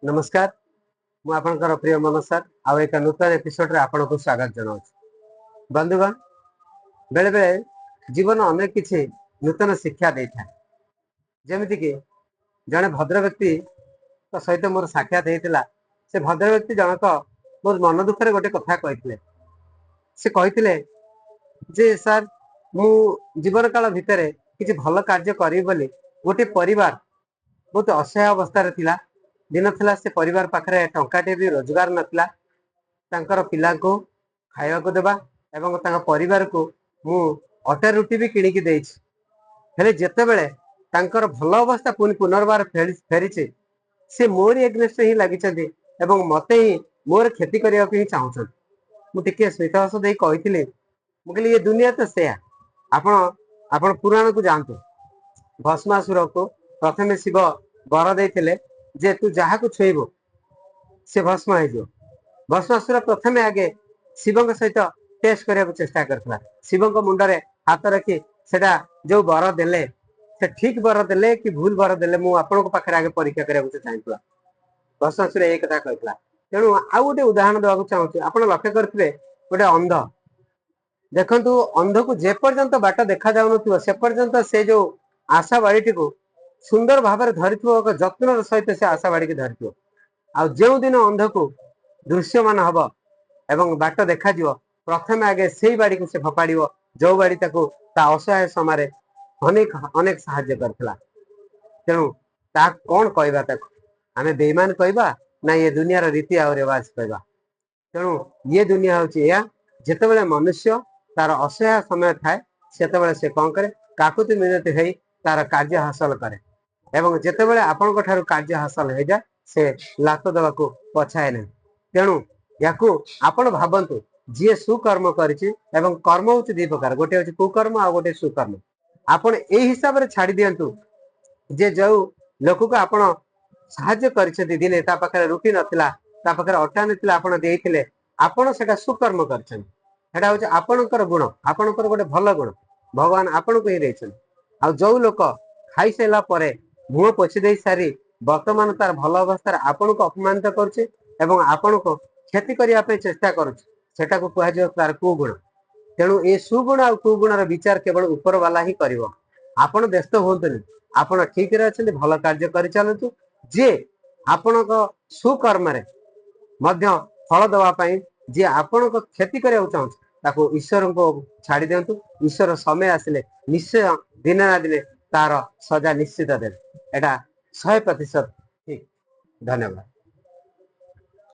नमस्कार मु आपनकर प्रिय मनोज सर आ एक नूतन एपिसोड रे आपन को स्वागत जनाऊँ बंधुगण बेले बेले जीवन अनेक किसी नूतन शिक्षा दे था जमीती कि जड़े भद्र व्यक्ति सहित मोर साक्षात होता से भद्र व्यक्ति जनक मोर मन दुखे गोटे कथा कही से कही जे सर मु जीवन काल भितर किसी भल कार्य करी बोली गोटे परिवार बहुत असहाय अवस्था थिला दिन थिला से परिवार पाखरे टंकाटे भी रोजगार नथिला तांकर पिला को खाइबा को देबा एवं तांकर परिवार को मु अटा रुटी भी किणी की देछि हेले जेते बेले तांकर भल अवस्था पुनि पुनर्बार फेरी से मोर एग्नेस्ट ही लागि छथि एवं मते ही मोर खेती करिया को ही चाहछन मु टिके स्मितहास देई कहिथिले मु कहली ये दुनिया तो सेया आपण आपण पुराण को जानतो भस्मासुर को प्रथमे शिव वर देथिले जे तू जहा को छुईबो से भस्म हो भस्मासुर प्रथमे आगे शिव सहित टेस्ट करने चेष्टा करता शिव मुंडरे हाथ रखी सेटा जो वर देले से ठीक वर देले कि भूल वर देले मु आपन पाखे आगे परीक्षा करने चाहता भस्मासुर एक कथा कहता तेणु आउ गोटे उदाहरण देवाक चाहूँ आप लक्ष्य करेंगे गोटे अंध देखु अंध को जेपर्यंत बाट देखा जाऊन से पर्यंत से जो आशा बाड़ी को सुंदर भाव धरी जत्न सहित से आशा बाड़ी की धरी आ जो दिन अंध को दृश्यमान हम एवं बाट देखा प्रथम आगे से बाड़ी को से फपाड़ जो बाड़ी असहाय समय अनेक अनेक साहाय्य करथिला तेणु ता कौन कहबा आम बेईमान कहबा ना ये दुनियार रीति आ रिवाज कहबा तेणु ये दुनिया हूँ जिते मनुष्य तार असहाय समय थाए से कौन करे काकुति मिनति है तार कार्य हासिल करे एवं जिते बड़े आपण कार्य हासिल हो जाए से लात देवा पछाए ना तेणु या आपण भावतु जी सुकर्म करिछि एवं कर्म हूँ दी प्रकार गोटे हूँ कुकर्म आ गोटे सुकर्म आपण ए हिसाब से छाड़ी दियंतु जे जो लोक को आपण साहाय्य करिसेंती दिने ता पाखरे रुटी नथिला ता पाखरे अटा नथिला आपण देइथिले आपण सेटा सुकर्म करछन सेटा हूँ आपणकर गुण आपणकर गोटे भल गुण भगवान आपण को ही देछन आ जो लोक खाई सारा पर मुह पोछि दे सारी वर्तमान तार भल अवस्था आपण को अपमानित करुचे एवं आपण को क्षति करने चेष्टा करुटा को कह तार कुगुण तेणु ये सुगुण आ कुगुणर विचार केवल ऊपर वाला ही करिवो आपण व्यस्त होतुनि आपण ठीक रे अछंती भल कार्य करि चलतु जे आपण को सुकर्म रे मध्य फल दवा पई जे आपण को क्षति करिया चाहू ताको ईश्वर को छाड़ी दियंतु ईश्वर समय आसिले निश्चय दिने ना दिने तार सजा निश्चित देवे एटा 100% ठीक धन्यवाद।